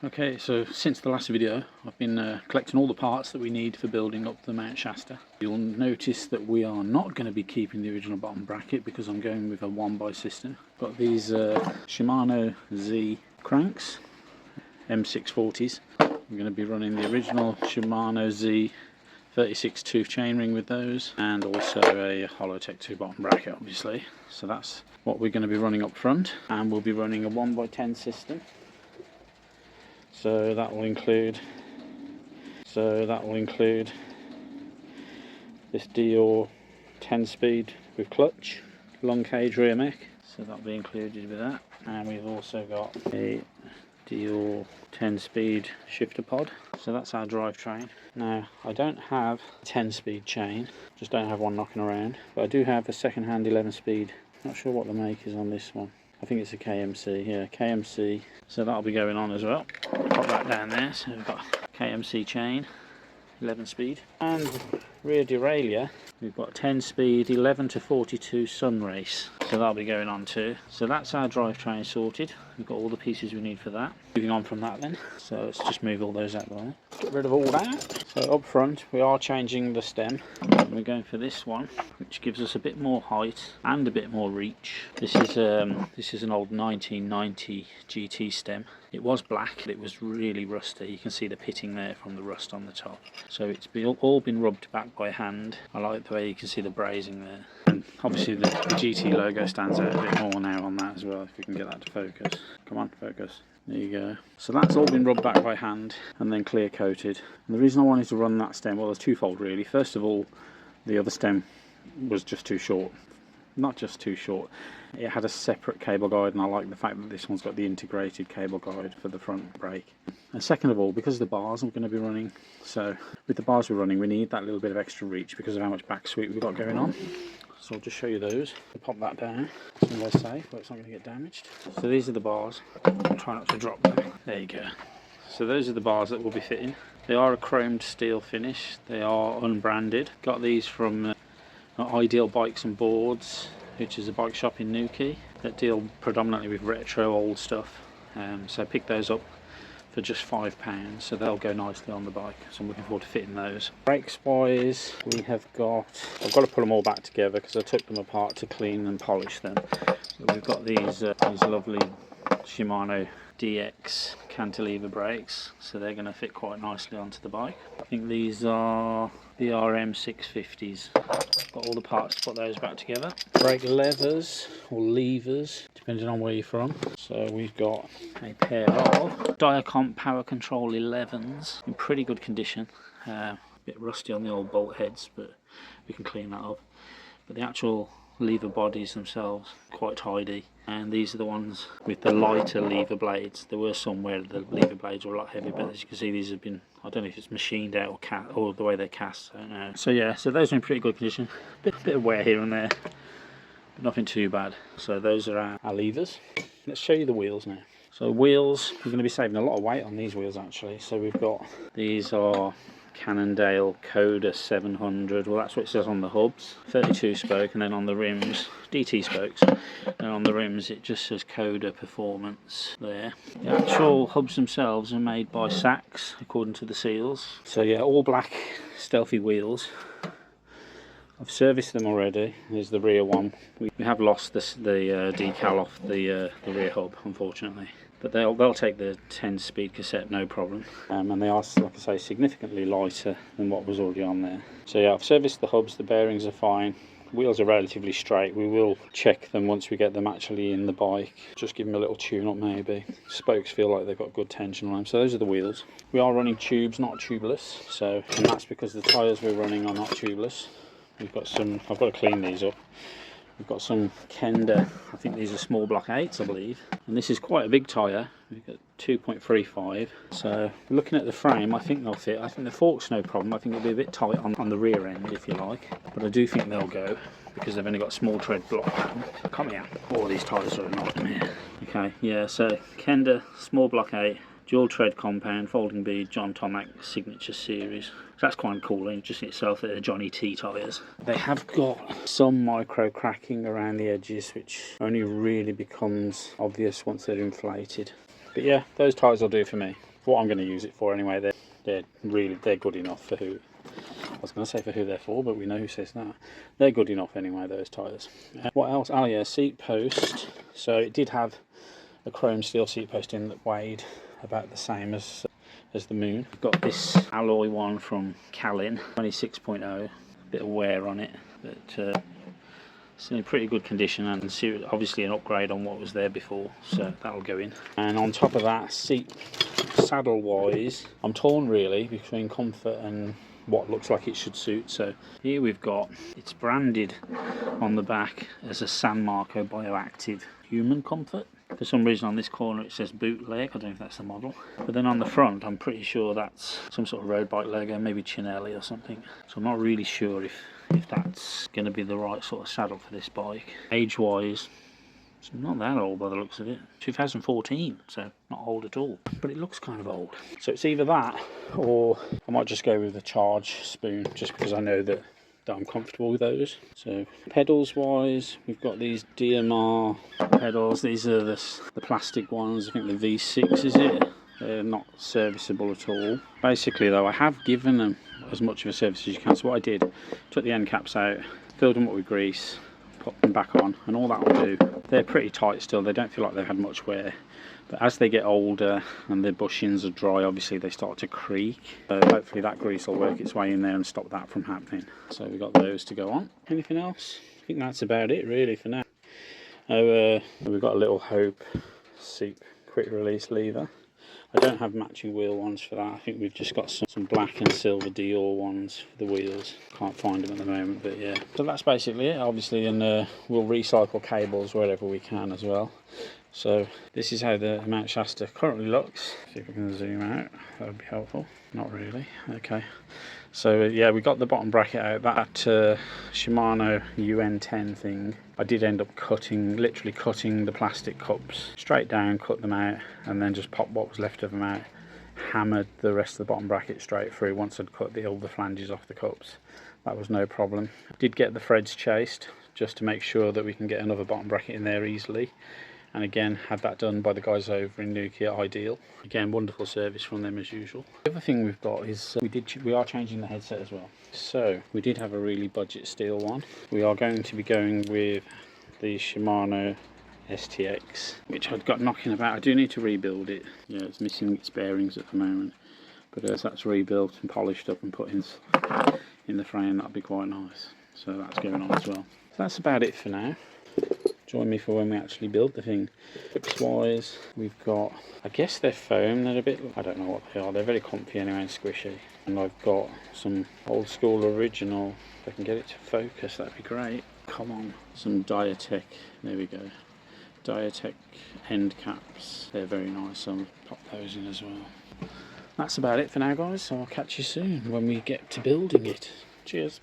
Okay, so since the last video I've been collecting all the parts that we need for building up the Mount Shasta. You'll notice that we are not going to be keeping the original bottom bracket because I'm going with a 1x system. Got these Shimano Z cranks, M640s. I'm going to be running the original Shimano Z 36 tooth chainring with those, and also a Hollowtech 2 bottom bracket obviously. So that's what we're going to be running up front, and we'll be running a 1x10 system. So that will include this Dior 10-speed with clutch, long cage rear mech, so that'll be included with that. And we've also got a Dior 10-speed shifter pod, so that's our drivetrain. Now I don't have a 10-speed chain, just don't have one knocking around, but I do have a second-hand 11-speed. Not sure what the make is on this one. I think it's a KMC, yeah, KMC. So that'll be going on as well. Pop that down there. So we've got KMC chain, 11-speed, and rear derailleur. We've got 10-speed, 11 to 42 sun race. So that'll be going on too. So that's our drivetrain sorted. We've got all the pieces we need for that. Moving on from that then. So let's just move all those out of the way. Get rid of all that. So up front, we are changing the stem. We're going for this one, which gives us a bit more height and a bit more reach. This is an old 1990 GT stem. It was black, but it was really rusty. You can see the pitting there from the rust on the top. So it's all been rubbed back by hand. I like the way you can see the brazing there. And obviously the GT logo stands out a bit more now on that as well, if we can get that to focus. Come on, focus. There you go. So that's all been rubbed back by hand and then clear coated. And the reason I wanted to run that stem, well, there's twofold really. First of all, the other stem was just too short. Not just too short, it had a separate cable guide, and I like the fact that this one's got the integrated cable guide for the front brake. And second of all, because of the bars I'm going to be running, so with the bars we're running we need that little bit of extra reach because of how much back sweep we've got going on. So I'll just show you those. Pop that down so they're safe, where it's not going to get damaged. So these are the bars. I'll try not to drop them. There you go. So those are the bars that we'll be fitting. They are a chromed steel finish. They are unbranded. Got these from Ideal Bikes and Boards, which is a bike shop in Newquay that deal predominantly with retro old stuff. So I picked those up for just £5, so they'll go nicely on the bike. So I'm looking forward to fitting those. Brakes wise, I've got to put them all back together because I took them apart to clean and polish them. But we've got these lovely Shimano DX cantilever brakes, so they're going to fit quite nicely onto the bike. I think these are BRM 650s. Got all the parts to put those back together. Brake levers or levers, depending on where you're from. So we've got a pair of Diacomp Power Control 11s in pretty good condition. A bit rusty on the old bolt heads, but we can clean that up. But the actual lever bodies themselves quite tidy, and these are the ones with the lighter lever blades. There were some where the lever blades were a lot heavier, but as you can see these have been, I don't know if it's machined out or the way they're cast, I don't know. So yeah, so those are in pretty good condition. Bit of wear here and there, but nothing too bad. So those are our levers. Let's show you the wheels now. So wheels, we're going to be saving a lot of weight on these wheels actually. So we've got, these are Cannondale Coda 700, well that's what it says on the hubs, 32 spoke, and then on the rims, DT spokes, and on the rims it just says Coda Performance there. The actual hubs themselves are made by Sachs according to the seals. So yeah, all black stealthy wheels. I've serviced them already. There's the rear one. We have lost the decal off the rear hub unfortunately. But they'll take the 10-speed cassette no problem, and they are, like I say, significantly lighter than what was already on there. So yeah, I've serviced the hubs, the bearings are fine, wheels are relatively straight. We will check them once we get them actually in the bike, just give them a little tune up maybe. Spokes feel like they've got good tension on them. So those are the wheels. We are running tubes, not tubeless, so, and that's because the tyres we're running are not tubeless. We've got some, I've got to clean these up. We've got some Kenda, I think these are small block 8s I believe, and this is quite a big tyre. We've got 2.35, so looking at the frame I think they'll fit. I think the fork's no problem. I think it'll be a bit tight on the rear end if you like, but I do think they'll go because they've only got small tread block. Come here, all these tyres are not in here. Okay, yeah, so Kenda, small block 8, dual tread compound, folding bead, John Tomac signature series. So that's quite cool in just in itself. They're Johnny T tyres. They have got some micro cracking around the edges, which only really becomes obvious once they're inflated. But yeah, those tyres will do for me. for what I'm going to use it for anyway. They're good enough for who. I was going to say for who they're for, but we know who says that. They're good enough anyway, those tyres. What else? Oh yeah, seat post. So it did have a chrome steel seat post in that weighed about the same as the Moon. I've got this alloy one from Calin, 26.0. Bit of wear on it, but it's in pretty good condition, and obviously an upgrade on what was there before, so that'll go in. And on top of that, saddle wise, I'm torn really between comfort and what looks like it should suit. So here we've got, it's branded on the back as a San Marco Bioactive Human Comfort. For some reason on this corner it says bootleg. I don't know if that's the model, but then on the front I'm pretty sure that's some sort of road bike logo, maybe Chinelli or something. So I'm not really sure if that's going to be the right sort of saddle for this bike. Age wise, it's not that old by the looks of it. 2014, so not old at all, but it looks kind of old. So it's either that, or I might just go with the Charge spoon, just because I know that I'm comfortable with those. So pedals wise, we've got these DMR pedals. These are the plastic ones. I think the V6 is it. They're not serviceable at all. Basically though, I have given them as much of a service as you can. So what I did, took the end caps out, filled them up with grease, put them back on, and all that will do. They're pretty tight still. They don't feel like they've had much wear. But as they get older and the bushings are dry, obviously they start to creak. So hopefully that grease will work its way in there and stop that from happening. So we've got those to go on. Anything else? I think that's about it really for now. We've got a little Hope seat quick release lever. I don't have matching wheel ones for that. I think we've just got some black and silver Dior ones for the wheels. Can't find them at the moment, but yeah. So that's basically it, obviously, and we'll recycle cables wherever we can as well. So this is how the Mount Shasta currently looks. See if we can zoom out, that would be helpful. Not really. Okay. So yeah, we got the bottom bracket out. That Shimano UN10 thing, I did end up literally cutting the plastic cups straight down, cut them out, and then just popped what was left of them out. Hammered the rest of the bottom bracket straight through once I'd cut all the flanges off the cups. That was no problem. Did get the threads chased just to make sure that we can get another bottom bracket in there easily. And again, had that done by the guys over in Nokia Ideal. Again, wonderful service from them as usual. The other thing we've got is we are changing the headset as well. So we did have a really budget steel one. We are going to be going with the Shimano STX, which I've got knocking about. I do need to rebuild it. Yeah, it's missing its bearings at the moment, but as that's rebuilt and polished up and put in the frame, that'll be quite nice. So that's going on as well. So that's about it for now. Join me for when we actually build the thing. Grips wise, we've got, I guess they're foam, they're a bit, I don't know what they are, they're very comfy anyway and squishy. And I've got some old school original, if I can get it to focus that'd be great. Come on, some Diatech, there we go. Diatech end caps, they're very nice, so I'll pop those in as well. That's about it for now guys, so I'll catch you soon when we get to building it. Cheers.